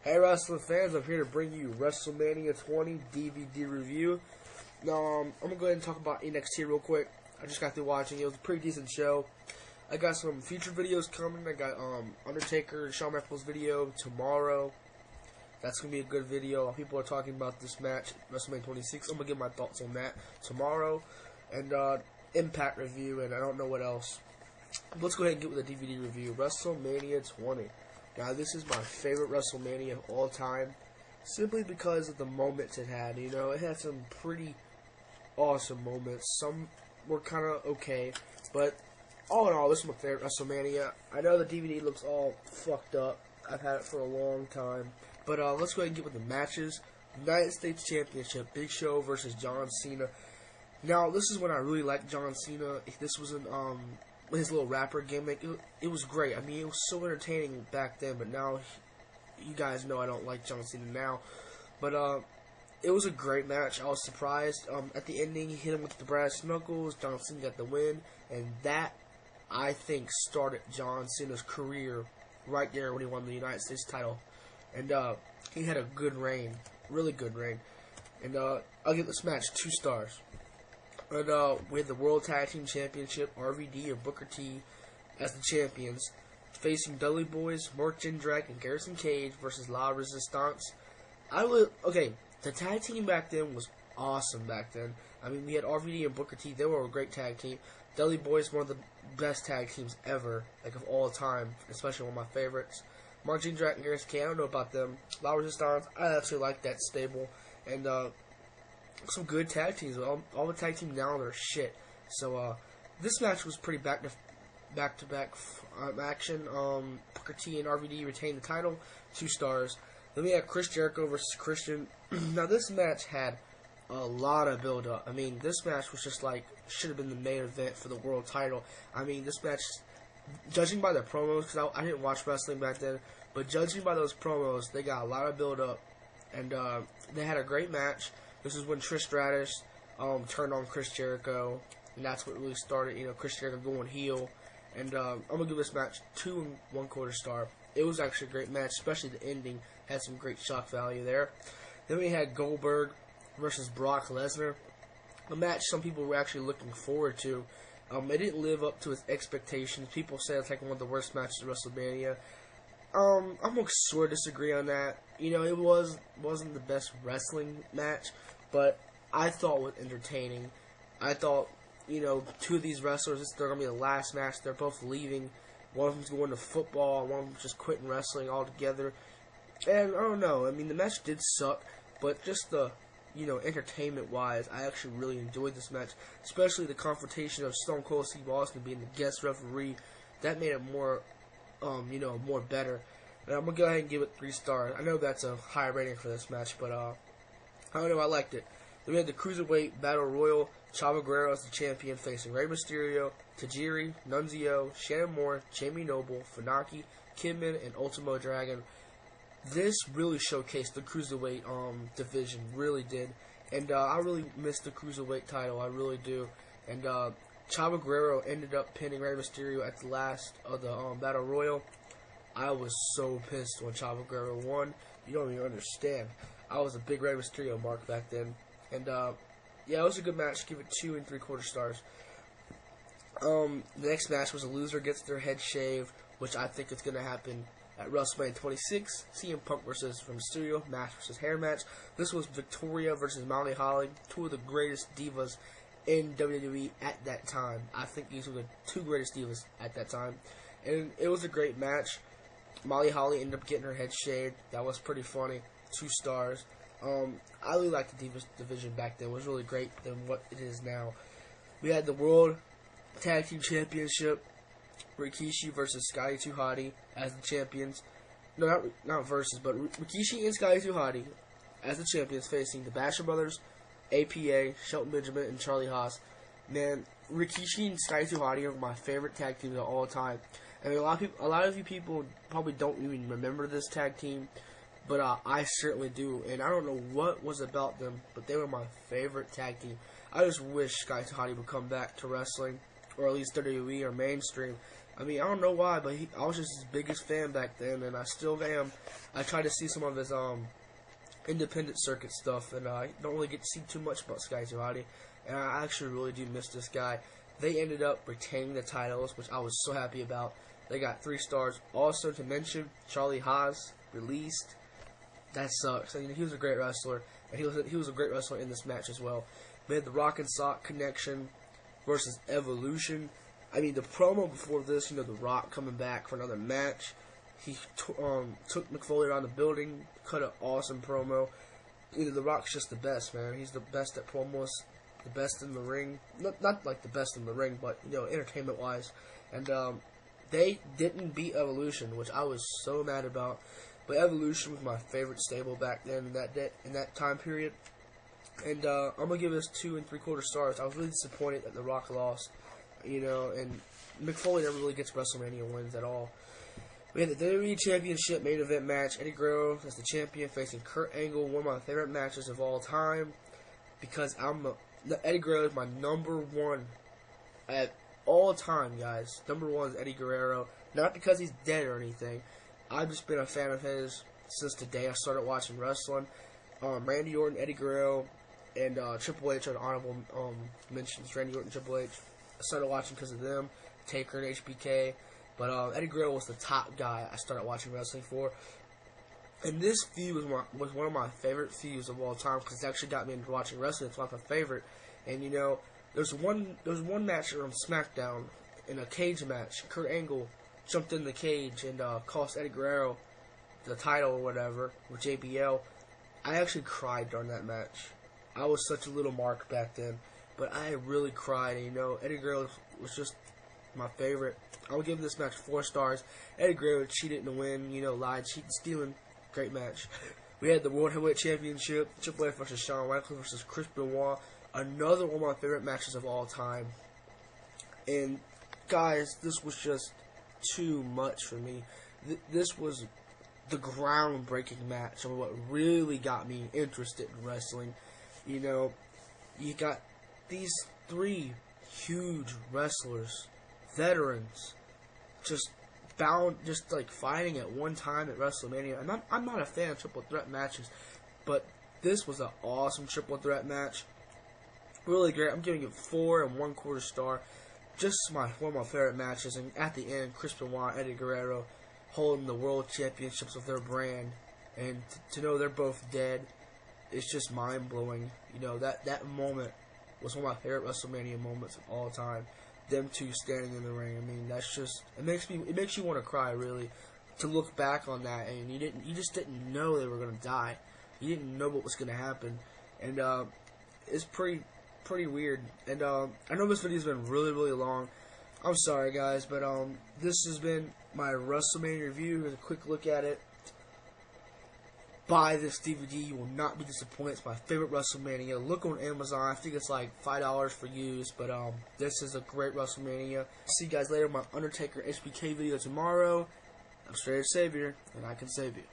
Hey wrestling fans, I'm here to bring you Wrestlemania 20 DVD review. Now, I'm going to go ahead and talk about NXT real quick. I just got through watching. It was a pretty decent show. I got some featured videos coming. I got Undertaker and Shawn Michaels video tomorrow. That's going to be a good video. People are talking about this match, WrestleMania 26. I'm going to give my thoughts on that tomorrow. And Impact review, and I don't know what else. Let's go ahead and get with the DVD review. WrestleMania 20. Now, this is my favorite WrestleMania of all time, simply because of the moments it had. You know, it had some pretty awesome moments. Some were kind of okay, but all in all, this is my favorite WrestleMania. I know the DVD looks all fucked up. I've had it for a long time. But let's go ahead and get with the matches. United States Championship, Big Show versus John Cena. Now, this is when I really liked John Cena. This was an his little rapper gimmick. It was great. I mean, it was so entertaining back then, but now, you guys know I don't like John Cena now. But it was a great match. I was surprised. At the ending, he hit him with the brass knuckles. John Cena got the win, and that, I think, started John Cena's career right there when he won the United States title. And he had a good reign, really good reign. And I'll give this match 2 stars. And we had the World Tag Team Championship, RVD or Booker T as the champions, facing Dudley Boys, Mark Jindrak, and Garrison Cage versus La Resistance. The tag team back then was awesome back then. I mean, we had RVD and Booker T. They were a great tag team. Dudley Boys, one of the best tag teams ever, like of all time, especially one of my favorites. Mark Jindrak and Garrison Cage, I don't know about them. La Resistance, I actually like that stable. And some good tag teams. All the tag teams now are shit. So this match was pretty back-to-back action. Booker T and RVD retained the title, 2 stars. Then we had Chris Jericho versus Christian. Now this match had a lot of build-up. I mean, this match was just like should have been the main event for the world title. I mean, this match, judging by the promos, because I didn't watch wrestling back then, but judging by those promos, they got a lot of build-up, and they had a great match. This is when Trish Stratus turned on Chris Jericho, and that's what really started, you know, Chris Jericho going heel. And I'm going to give this match 2 1/4 star. It was actually a great match, especially the ending had some great shock value there. Then we had Goldberg versus Brock Lesnar, a match some people were actually looking forward to. It didn't live up to its expectations. People said it's like one of the worst matches of WrestleMania. I'm going to sort of disagree on that. You know, it wasn't the best wrestling match, but I thought it was entertaining. I thought, you know, 2 of these wrestlers, they're going to be the last match. They're both leaving. One of them's going to football. One of them's just quitting wrestling altogether. And I don't know. I mean, the match did suck, but just the, you know, entertainment-wise, I actually really enjoyed this match, especially the confrontation of Stone Cold Steve Austin being the guest referee. That made it more, you know, more better. And I'm going to go ahead and give it 3 stars. I know that's a high rating for this match, but I don't know, I liked it. Then we had the Cruiserweight Battle Royal. Chavo Guerrero as the champion, facing Rey Mysterio, Tajiri, Nunzio, Shannon Moore, Jamie Noble, Funaki, Kidman, and Ultimo Dragon. This really showcased the Cruiserweight division, really did. And I really miss the Cruiserweight title, I really do. And Chavo Guerrero ended up pinning Rey Mysterio at the last of the Battle Royal. I was so pissed when Chavo Guerrero won. You don't even understand. I was a big Rey Mysterio mark back then. And yeah, it was a good match. Give it 2 3/4 stars. The next match was a loser gets their head shaved, which I think is going to happen at WrestleMania 26. CM Punk versus Mysterio, match versus hair match. This was Victoria versus Molly Holly, 2 of the greatest divas in WWE at that time. I think these were the 2 greatest divas at that time. And it was a great match. Molly Holly ended up getting her head shaved. That was pretty funny. 2 stars. I really liked the Divas division back then. It was really great than what it is now. We had the World Tag Team Championship, Rikishi versus Scotty 2 Hotty as the champions. No, not versus, but Rikishi and Scotty 2 Hotty as the champions, facing the Basher Brothers, APA, Shelton Benjamin, and Charlie Haas. Man, Rikishi and Scotty 2 Hotty are my favorite tag teams of all time. I mean, a lot of you people probably don't even remember this tag team, but I certainly do, and I don't know what was about them, but they were my favorite tag team. I just wish Scotty 2 Hotty would come back to wrestling, or at least WWE or mainstream, I mean, I don't know why, but I was just his biggest fan back then, and I still am. I tried to see some of his independent circuit stuff, and I don't really get to see too much about Sky Gillotine, and I actually really do miss this guy. They ended up retaining the titles, which I was so happy about. They got 3 stars. Also to mention, Charlie Haas released. That sucks. I mean, he was a great wrestler, and he was a great wrestler in this match as well. We had the Rock and Sock connection versus Evolution. I mean, the promo before this, The Rock coming back for another match. He took McFoley around the building, cut an awesome promo. The Rock's just the best, man. He's the best at promos, the best in the ring. Not like the best in the ring, but, entertainment-wise. And they didn't beat Evolution, which I was so mad about. But Evolution was my favorite stable back then in that time period. And I'm going to give this 2 3/4 stars. I was really disappointed that The Rock lost. And McFoley never really gets WrestleMania wins at all. We had the WWE Championship main event match. Eddie Guerrero as the champion facing Kurt Angle, one of my favorite matches of all time. Because Eddie Guerrero is my number 1 at all time, guys. Number 1 is Eddie Guerrero. Not because he's dead or anything. I've just been a fan of his since the day I started watching wrestling. Randy Orton, Eddie Guerrero, and Triple H are the honorable mentions. Randy Orton, Triple H. I started watching because of them, Taker and HBK, but Eddie Guerrero was the top guy I started watching wrestling for. And this feud was one of my favorite feuds of all time because it actually got me into watching wrestling. It's my favorite. And there's one match on SmackDown in a cage match. Kurt Angle jumped in the cage and cost Eddie Guerrero the title or whatever with JBL. I actually cried during that match. I was such a little mark back then. But I really cried, and Eddie Guerrero was just my favorite. I would give this match 4 stars. Eddie Guerrero cheated in the win, lied, cheating, stealing. Great match. We had the World Heavyweight Championship, Triple H versus Shawn Michaels versus Chris Benoit. Another one of my favorite matches of all time. And, guys, this was just too much for me. This was the groundbreaking match of what really got me interested in wrestling. You got these 3 huge wrestlers, veterans, just fighting at one time at WrestleMania. And I'm not a fan of triple threat matches, but this was an awesome triple threat match. Really great. I'm giving it 4 1/4 star. Just one of my favorite matches. And at the end, Chris Benoit, Eddie Guerrero holding the world championships of their brand, and to know they're both dead, it's just mind blowing. That moment was one of my favorite WrestleMania moments of all time. Them 2 standing in the ring. I mean, that's just it makes you want to cry, really, to look back on that. And you just didn't know they were gonna die. You didn't know what was gonna happen, and it's pretty weird. And I know this video's been really, really long. I'm sorry, guys, but this has been my WrestleMania review. Here's a quick look at it. Buy this DVD. You will not be disappointed. It's my favorite WrestleMania. Look on Amazon. I think it's like $5 for used, but this is a great WrestleMania. See you guys later. My Undertaker HBK video tomorrow. I'm Straight Savior, and I can save you.